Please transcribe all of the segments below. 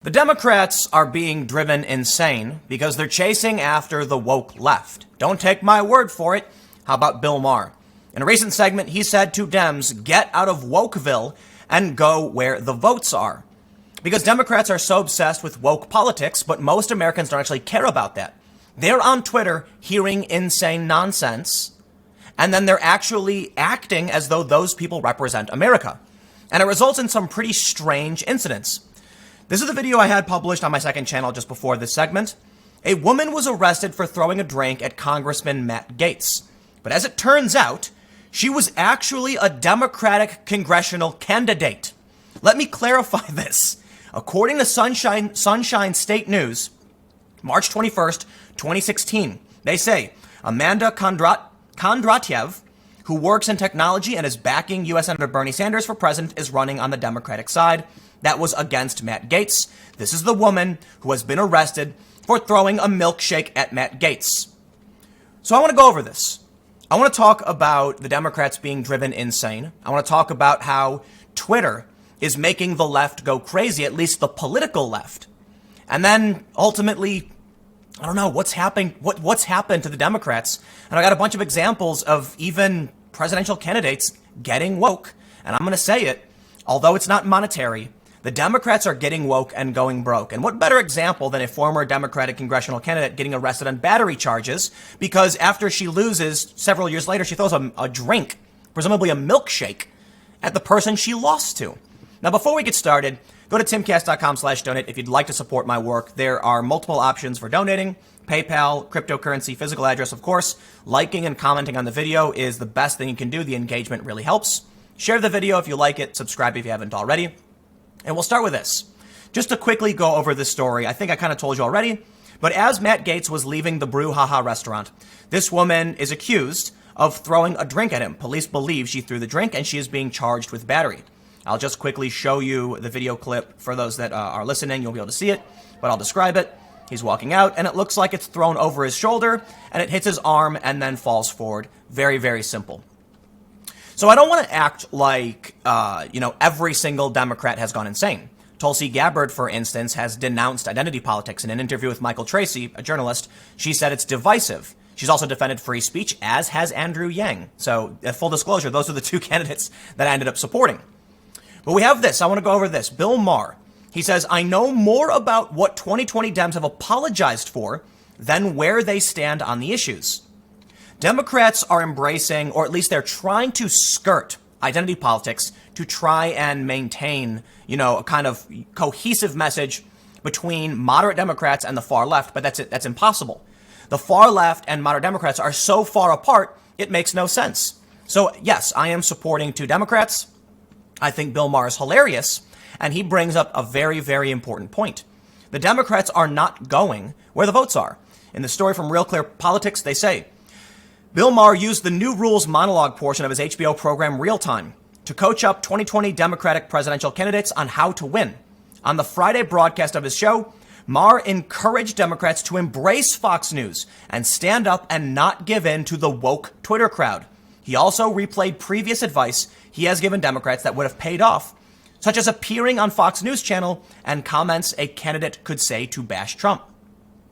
The Democrats are being driven insane because they're chasing after the woke left. Don't take my word for it. How about Bill Maher? In a recent segment, he said to Dems, get out of Wokeville and go where the votes are. Because Democrats are so obsessed with woke politics, but most Americans don't actually care about that. They're on Twitter hearing insane nonsense, and then they're actually acting as though those people represent America. And it results in some pretty strange incidents. This is the video I had published on my second channel just before this segment. A woman was arrested for throwing a drink at Congressman Matt Gaetz. But as it turns out, she was actually a Democratic congressional candidate. Let me clarify this. According to Sunshine State News, March 21st, 2016, they say Amanda Kondratyev, who works in technology and is backing U.S. Senator Bernie Sanders for president, is running on the Democratic side. That was against Matt Gaetz. This is the woman who has been arrested for throwing a milkshake at Matt Gaetz. So I want to go over this. I want to talk about the Democrats being driven insane. I want to talk about how Twitter is making the left go crazy, at least the political left. And then ultimately, I don't know what's happened to the Democrats. And I got a bunch of examples of even presidential candidates getting woke. And I'm going to say it, although it's not monetary, the Democrats are getting woke and going broke. And what better example than a former Democratic congressional candidate getting arrested on battery charges because after she loses several years later, she throws a drink, presumably a milkshake, at the person she lost to. Now, before we get started, go to timcast.com/donate if you'd like to support my work. There are multiple options for donating: PayPal, cryptocurrency, physical address, of course. Liking and commenting on the video is the best thing you can do. The engagement really helps. Share the video if you like it. Subscribe if you haven't already. And we'll start with this. Just to quickly go over this story, I think I kind of told you already, but as Matt Gaetz was leaving the Brouhaha restaurant, this woman is accused of throwing a drink at him. Police believe she threw the drink and she is being charged with battery. I'll just quickly show you the video clip for those that are listening. You'll be able to see it, but I'll describe it. He's walking out and it looks like it's thrown over his shoulder and it hits his arm and then falls forward. Very, very simple. So I don't want to act like, every single Democrat has gone insane. Tulsi Gabbard, for instance, has denounced identity politics in an interview with Michael Tracy, a journalist. She said it's divisive. She's also defended free speech, as has Andrew Yang. So, full disclosure, those are the two candidates that I ended up supporting. But we have this. I want to go over this. Bill Maher. He says, I know more about what 2020 Dems have apologized for than where they stand on the issues. Democrats are embracing, or at least they're trying to skirt identity politics to try and maintain, a kind of cohesive message between moderate Democrats and the far left, but that's impossible. The far left and moderate Democrats are so far apart, it makes no sense. So yes, I am supporting two Democrats. I think Bill Maher is hilarious, and he brings up a very, very important point. The Democrats are not going where the votes are. In the story from Real Clear Politics, they say, Bill Maher used the New Rules monologue portion of his HBO program Real Time to coach up 2020 Democratic presidential candidates on how to win. On the Friday broadcast of his show, Maher encouraged Democrats to embrace Fox News and stand up and not give in to the woke Twitter crowd. He also replayed previous advice he has given Democrats that would have paid off, such as appearing on Fox News Channel and comments a candidate could say to bash Trump.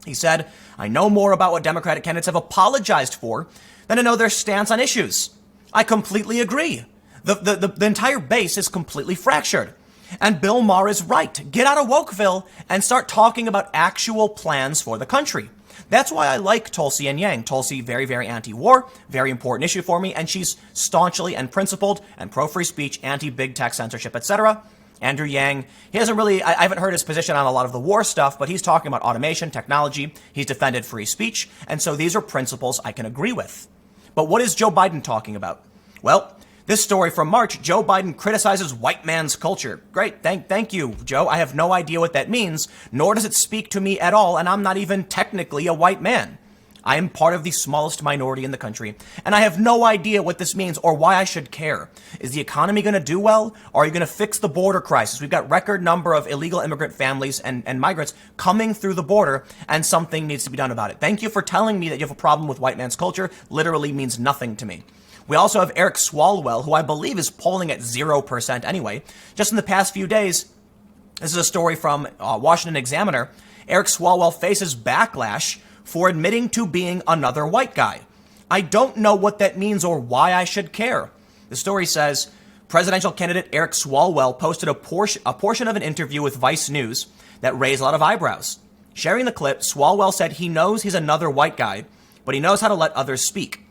He said, I know more about what Democratic candidates have apologized for than to know their stance on issues. I completely agree. The entire base is completely fractured. And Bill Maher is right. Get out of Wokeville and start talking about actual plans for the country. That's why I like Tulsi and Yang. Tulsi, very, very anti-war, very important issue for me, and she's staunchly and principled and pro-free speech, anti-big tech censorship, etc. Andrew Yang, he hasn't really, I haven't heard his position on a lot of the war stuff, but he's talking about automation, technology. He's defended free speech. And so these are principles I can agree with. But what is Joe Biden talking about? Well, this story from March, Joe Biden criticizes white man's culture. Great. Thank you, Joe. I have no idea what that means, nor does it speak to me at all. And I'm not even technically a white man. I am part of the smallest minority in the country, and I have no idea what this means or why I should care. Is the economy going to do well? Or are you going to fix the border crisis? We've got record number of illegal immigrant families and migrants coming through the border, and something needs to be done about it. Thank you for telling me that you have a problem with white man's culture. Literally means nothing to me. We also have Eric Swalwell, who I believe is polling at 0% anyway. Just in the past few days, This is a story from Washington Examiner. Eric Swalwell faces backlash for admitting to being another white guy. I don't know what that means or why I should care. The story says presidential candidate Eric Swalwell posted a portion of an interview with Vice News that raised a lot of eyebrows. Sharing the clip, Swalwell said he knows he's another white guy, but he knows how to let others speak.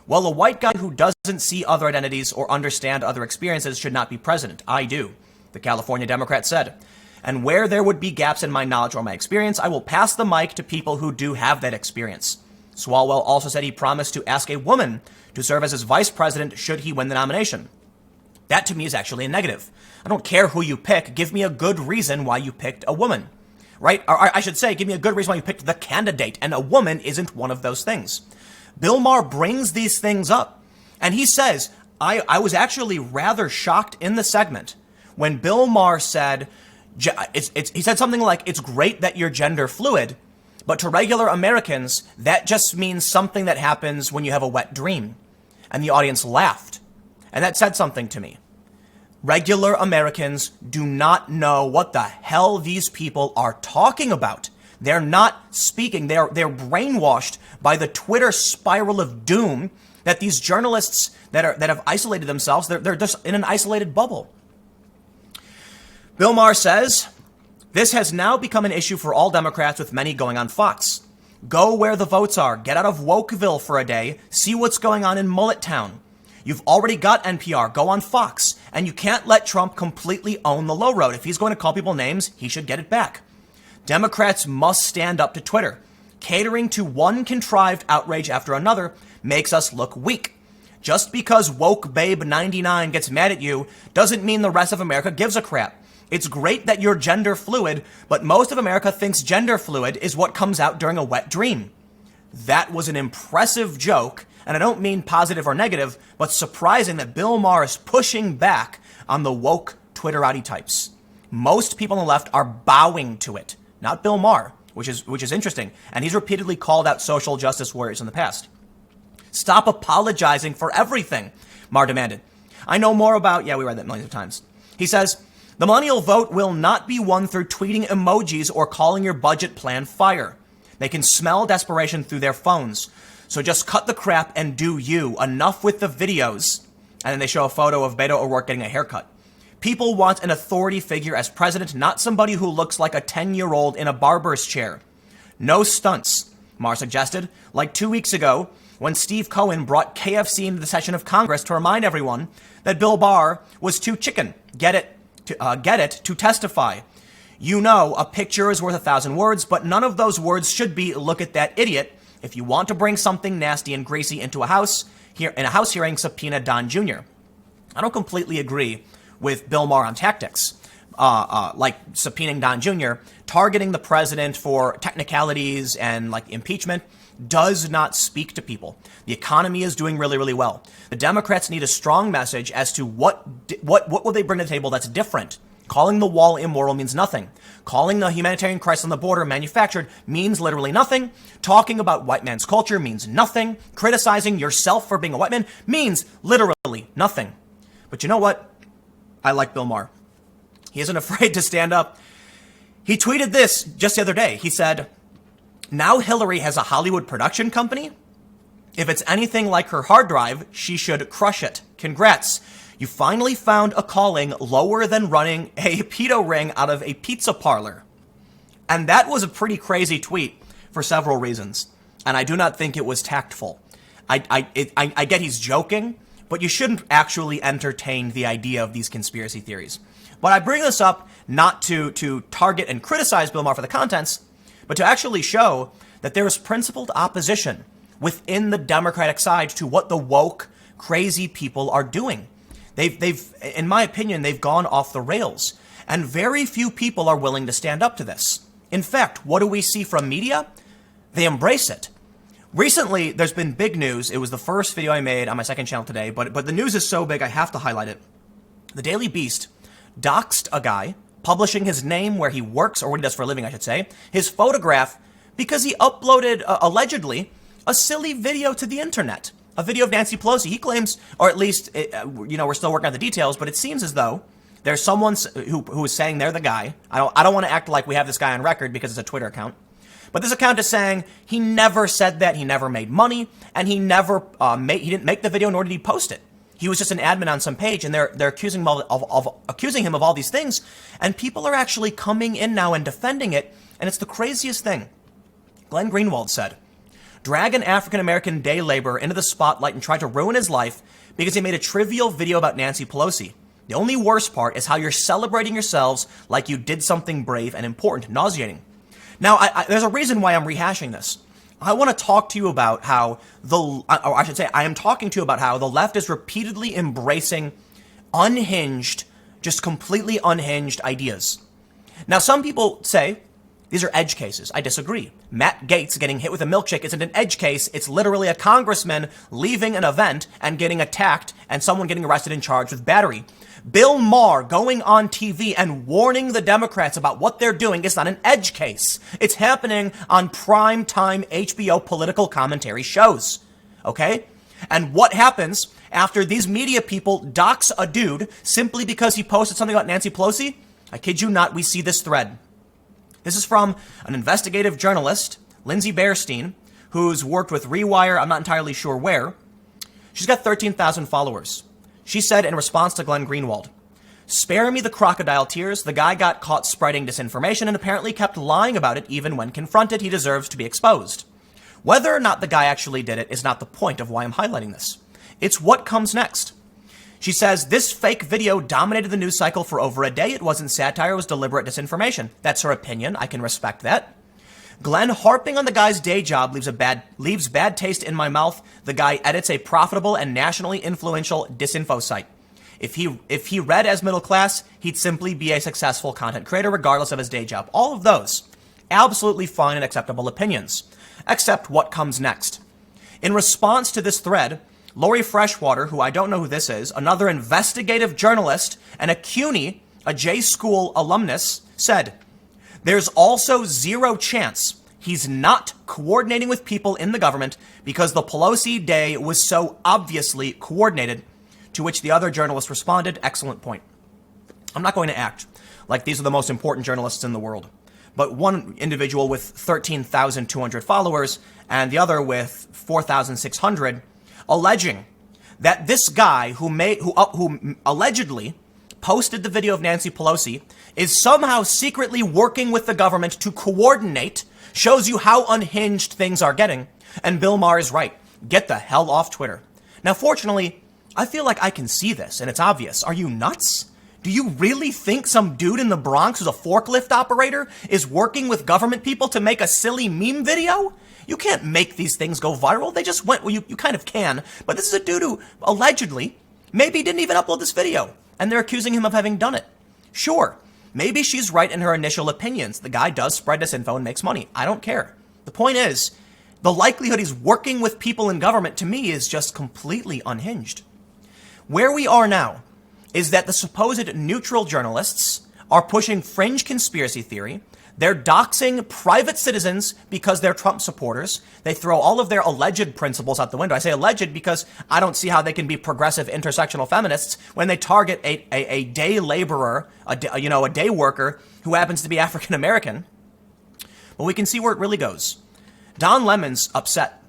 Well, a white guy who doesn't see other identities or understand other experiences should not be president. I do, the California Democrat said. And where there would be gaps in my knowledge or my experience, I will pass the mic to people who do have that experience. Swalwell also said he promised to ask a woman to serve as his vice president should he win the nomination. That to me is actually a negative. I don't care who you pick. Give me a good reason why you picked a woman, right? Or I should say, give me a good reason why you picked the candidate, and a woman isn't one of those things. Bill Maher brings these things up, and he says, I was actually rather shocked in the segment when Bill Maher said, he said something like, it's great that you're gender fluid, but to regular Americans, that just means something that happens when you have a wet dream. And the audience laughed. And that said something to me. Regular Americans do not know what the hell these people are talking about. They're not speaking. They're brainwashed by the Twitter spiral of doom that these journalists that have isolated themselves, they're just in an isolated bubble. Bill Maher says, this has now become an issue for all Democrats, with many going on Fox. Go where the votes are. Get out of Wokeville for a day. See what's going on in Mullet Town. You've already got NPR. Go on Fox. And you can't let Trump completely own the low road. If he's going to call people names, he should get it back. Democrats must stand up to Twitter. Catering to one contrived outrage after another makes us look weak. Just because woke babe 99 gets mad at you doesn't mean the rest of America gives a crap. It's great that you're gender fluid, but most of America thinks gender fluid is what comes out during a wet dream. That was an impressive joke, and I don't mean positive or negative, but surprising that Bill Maher is pushing back on the woke Twitterati types. Most people on the left are bowing to it, not Bill Maher, which is interesting, and he's repeatedly called out social justice warriors in the past. Stop apologizing for everything, Maher demanded. I know more about, we read that millions of times. He says, the millennial vote will not be won through tweeting emojis or calling your budget plan fire. They can smell desperation through their phones. So just cut the crap and do you. Enough with the videos. And then they show a photo of Beto O'Rourke getting a haircut. People want an authority figure as president, not somebody who looks like a 10-year-old in a barber's chair. No stunts, Maher suggested, like 2 weeks ago when Steve Cohen brought KFC into the session of Congress to remind everyone that Bill Barr was too chicken. Get it to testify. You know, a picture is worth 1,000 words, but none of those words should be, look at that idiot. If you want to bring something nasty and greasy into a house hearing, subpoena Don Jr. I don't completely agree with Bill Maher on tactics, like subpoenaing Don Jr., targeting the president for technicalities and like impeachment does not speak to people. The economy is doing really, really well. The Democrats need a strong message as to what will they bring to the table that's different. Calling the wall immoral means nothing. Calling the humanitarian crisis on the border manufactured means literally nothing. Talking about white man's culture means nothing. Criticizing yourself for being a white man means literally nothing. But you know what? I like Bill Maher. He isn't afraid to stand up. He tweeted this just the other day. He said, now Hillary has a Hollywood production company? If it's anything like her hard drive, she should crush it. Congrats. You finally found a calling lower than running a pedo ring out of a pizza parlor. And that was a pretty crazy tweet for several reasons. And I do not think it was tactful. I get he's joking, but you shouldn't actually entertain the idea of these conspiracy theories. But I bring this up not to target and criticize Bill Maher for the contents, but to actually show that there is principled opposition within the Democratic side to what the woke, crazy people are doing. They've, in my opinion, they've gone off the rails, and very few people are willing to stand up to this. In fact, what do we see from media? They embrace it. Recently, there's been big news. It was the first video I made on my second channel today, but the news is so big I have to highlight it. The Daily Beast doxed a guy, publishing his name, where he works, or what he does for a living, I should say, his photograph, because he uploaded, allegedly, a silly video to the internet. A video of Nancy Pelosi. He claims, or at least, we're still working out the details, but it seems as though There's someone who is saying they're the guy. I don't want to act like we have this guy on record because it's a Twitter account. But this account is saying he never said that, he never made money, and he never he didn't make the video, nor did he post it. He was just an admin on some page, and they're accusing him accusing him of all these things, and people are actually coming in now and defending it, and it's the craziest thing. Glenn Greenwald said, drag an African-American day laborer into the spotlight and try to ruin his life because he made a trivial video about Nancy Pelosi. The only worst part is how you're celebrating yourselves like you did something brave and important, nauseating. Now, there's a reason why I'm rehashing this. I want to talk to you about how I am talking to you about how the left is repeatedly embracing unhinged, just completely unhinged ideas. Now, some people say these are edge cases. I disagree. Matt Gaetz getting hit with a milkshake isn't an edge case. It's literally a congressman leaving an event and getting attacked and someone getting arrested and charged with battery. Bill Maher going on TV and warning the Democrats about what they're doing is not an edge case. It's happening on prime time HBO political commentary shows. Okay? And what happens after these media people dox a dude simply because he posted something about Nancy Pelosi? I kid you not, we see this thread. This is from an investigative journalist, Lindsay Bearstein, who's worked with Rewire, I'm not entirely sure where. She's got 13,000 followers. She said in response to Glenn Greenwald, spare me the crocodile tears. The guy got caught spreading disinformation and apparently kept lying about it even when confronted. He deserves to be exposed. Whether or not the guy actually did it is not the point of why I'm highlighting this. It's what comes next. She says, this fake video dominated the news cycle for over a day. It wasn't satire, it was deliberate disinformation. That's her opinion. I can respect that. Glenn harping on the guy's day job leaves bad taste in my mouth. The guy edits a profitable and nationally influential disinfo site. If he read as middle class, he'd simply be a successful content creator regardless of his day job. All of those, absolutely fine and acceptable opinions. Except what comes next. In response to this thread, Lori Freshwater, who I don't know who this is, another investigative journalist and a CUNY, a J School alumnus, said, there's also zero chance he's not coordinating with people in the government because the Pelosi day was so obviously coordinated, to which the other journalist responded, excellent point. I'm not going to act like these are the most important journalists in the world, but one individual with 13,200 followers and the other with 4,600 alleging that this guy who allegedly posted the video of Nancy Pelosi is somehow secretly working with the government to coordinate shows you how unhinged things are getting. And Bill Maher is right. Get the hell off Twitter. Now, fortunately, I feel like I can see this and it's obvious. Are you nuts? Do you really think some dude in the Bronx who's a forklift operator is working with government people to make a silly meme video? You can't make these things go viral. They just went, well, you kind of can. But this is a dude who allegedly maybe didn't even upload this video. And they're accusing him of having done it. Sure, maybe she's right in her initial opinions. The guy does spread disinfo and makes money. I don't care. The point is, the likelihood he's working with people in government to me is just completely unhinged. Where we are now is that the supposed neutral journalists are pushing fringe conspiracy theory. They're doxing private citizens because they're Trump supporters. They throw all of their alleged principles out the window. I say alleged because I don't see how they can be progressive intersectional feminists when they target a day laborer, a day worker who happens to be African American. But we can see where it really goes. Don Lemon's upset.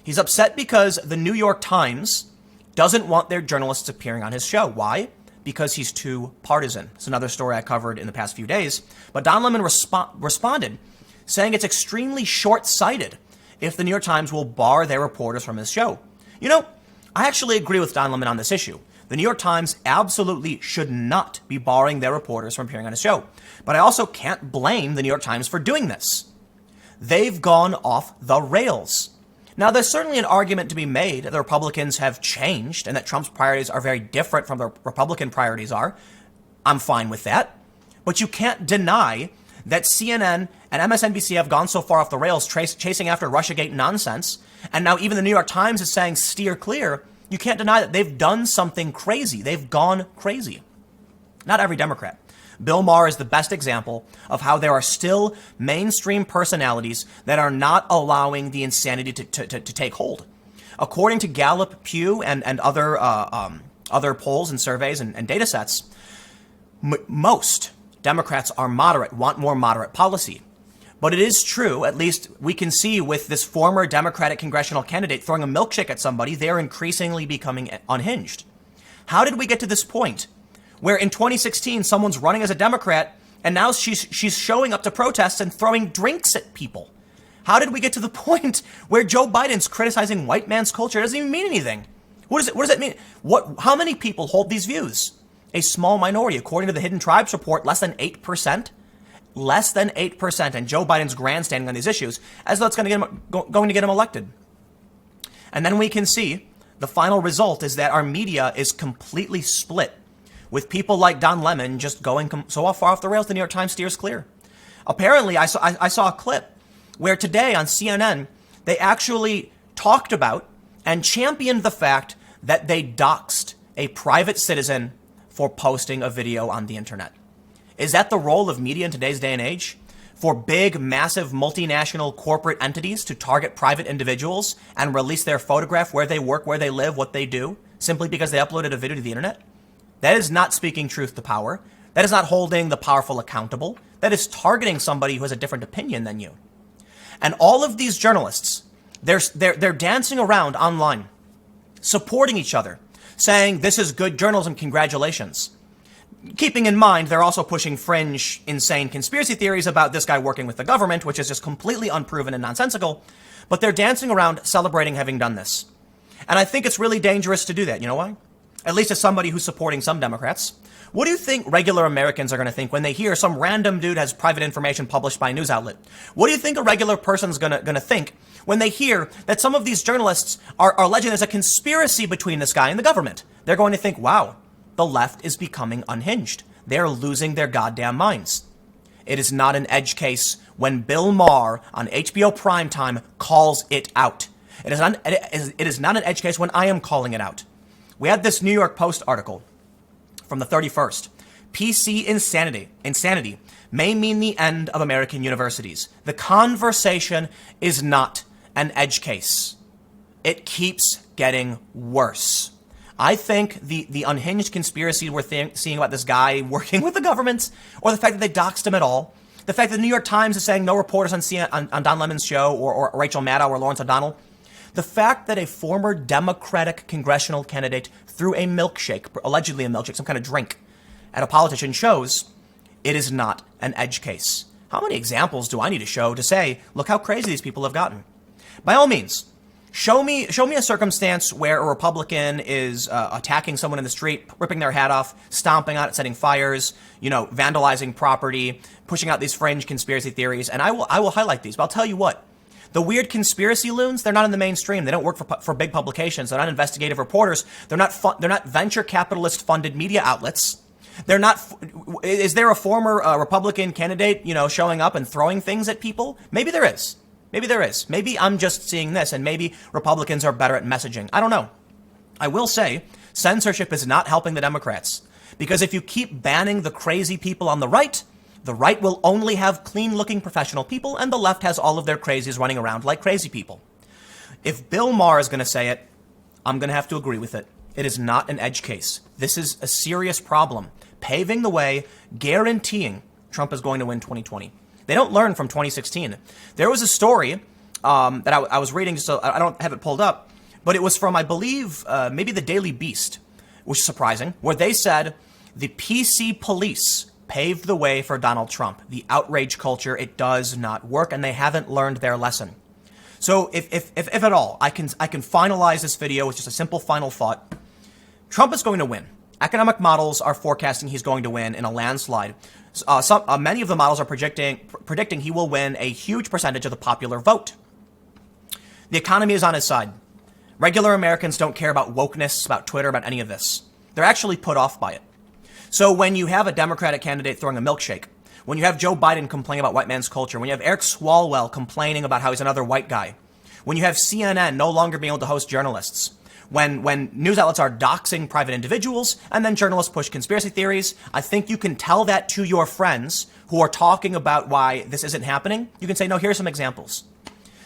He's upset because the New York Times doesn't want their journalists appearing on his show. Why? Because he's too partisan. It's another story I covered in the past few days. But Don Lemon responded, saying it's extremely short-sighted if the New York Times will bar their reporters from his show. You know, I actually agree with Don Lemon on this issue. The New York Times absolutely should not be barring their reporters from appearing on his show. But I also can't blame the New York Times for doing this. They've gone off the rails. Now, there's certainly an argument to be made that the Republicans have changed and that Trump's priorities are very different from the Republican priorities are. I'm fine with that. But you can't deny that CNN and MSNBC have gone so far off the rails chasing after Russiagate nonsense. And now even the New York Times is saying steer clear. You can't deny that they've done something crazy. They've gone crazy. Not every Democrat. Bill Maher is the best example of how there are still mainstream personalities that are not allowing the insanity to take hold. According to Gallup, Pew, and other polls and surveys and data sets, Most Democrats are moderate, want more moderate policy. But it is true, at least we can see with this former Democratic congressional candidate throwing a milkshake at somebody, they're increasingly becoming unhinged. How did we get to this point where in 2016 someone's running as a Democrat and now she's showing up to protests and throwing drinks at people? How did we get to the point where Joe Biden's criticizing white man's culture? It doesn't even mean anything. What does it mean? How many people hold these views? A small minority, according to the Hidden Tribes report, less than 8%. Less than 8%. And Joe Biden's grandstanding on these issues as though it's going to get him elected. And then we can see the final result is that our media is completely split, with people like Don Lemon just going so far off the rails the New York Times steers clear. Apparently, I saw a clip where today on CNN, they actually talked about and championed the fact that they doxed a private citizen for posting a video on the internet. Is that the role of media in today's day and age? For big, massive, multinational corporate entities to target private individuals and release their photograph, where they work, where they live, what they do, simply because they uploaded a video to the internet? That is not speaking truth to power. That is not holding the powerful accountable. That is targeting somebody who has a different opinion than you. And all of these journalists, they're dancing around online, supporting each other, saying this is good journalism, congratulations. Keeping in mind, they're also pushing fringe, insane conspiracy theories about this guy working with the government, which is just completely unproven and nonsensical. But they're dancing around celebrating having done this. And I think it's really dangerous to do that. You know why? At least as somebody who's supporting some Democrats. What do you think regular Americans are going to think when they hear some random dude has private information published by a news outlet? What do you think a regular person's going to think when they hear that some of these journalists are alleging there's a conspiracy between this guy and the government? They're going to think, wow, the left is becoming unhinged. They're losing their goddamn minds. It is not an edge case when Bill Maher on HBO primetime calls it out. It is not an edge case when I am calling it out. We had this New York Post article from the 31st. PC insanity may mean the end of American universities. The conversation is not an edge case. It keeps getting worse. I think the unhinged conspiracy we're seeing about this guy working with the government, or the fact that they doxed him at all, the fact that the New York Times is saying no reporters on Don Lemon's show, or Rachel Maddow or Lawrence O'Donnell, the fact that a former Democratic congressional candidate threw a milkshake, allegedly a milkshake, some kind of drink, at a politician shows it is not an edge case. How many examples do I need to show to say, look how crazy these people have gotten? By all means, show me a circumstance where a Republican is attacking someone in the street, ripping their hat off, stomping on it, setting fires, vandalizing property, pushing out these fringe conspiracy theories, and I will highlight these. But I'll tell you what. The weird conspiracy loons, they're not in the mainstream. They don't work for big publications. They're not investigative reporters. They're not venture capitalist funded media outlets. They're not. Is there a former Republican candidate, showing up and throwing things at people? Maybe there is. Maybe I'm just seeing this, and maybe Republicans are better at messaging. I don't know. I will say censorship is not helping the Democrats, because if you keep banning the crazy people on the right will only have clean-looking professional people, and the left has all of their crazies running around like crazy people. If Bill Maher is going to say it, I'm going to have to agree with it. It is not an edge case. This is a serious problem, paving the way, guaranteeing Trump is going to win 2020. They don't learn from 2016. There was a story that I was reading, so I don't have it pulled up, but it was from, I believe, maybe the Daily Beast, which is surprising, where they said the PC police paved the way for Donald Trump. The outrage culture, it does not work, and they haven't learned their lesson. So if at all, I can finalize this video with just a simple final thought. Trump is going to win. Economic models are forecasting he's going to win in a landslide. Many of the models are predicting he will win a huge percentage of the popular vote. The economy is on his side. Regular Americans don't care about wokeness, about Twitter, about any of this. They're actually put off by it. So when you have a Democratic candidate throwing a milkshake, when you have Joe Biden complaining about white man's culture, when you have Eric Swalwell complaining about how he's another white guy, when you have CNN no longer being able to host journalists, when news outlets are doxing private individuals and then journalists push conspiracy theories, I think you can tell that to your friends who are talking about why this isn't happening. You can say, no, here's some examples.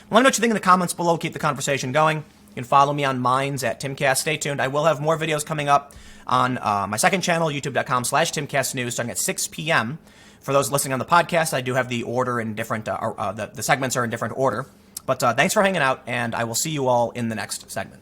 Let me know what you think in the comments below. Keep the conversation going. You can follow me on Minds at Timcast. Stay tuned. I will have more videos coming up on my second channel, youtube.com/TimcastNews, starting at 6 p.m. For those listening on the podcast, I do have the order in different, the segments are in different order. But thanks for hanging out, and I will see you all in the next segment.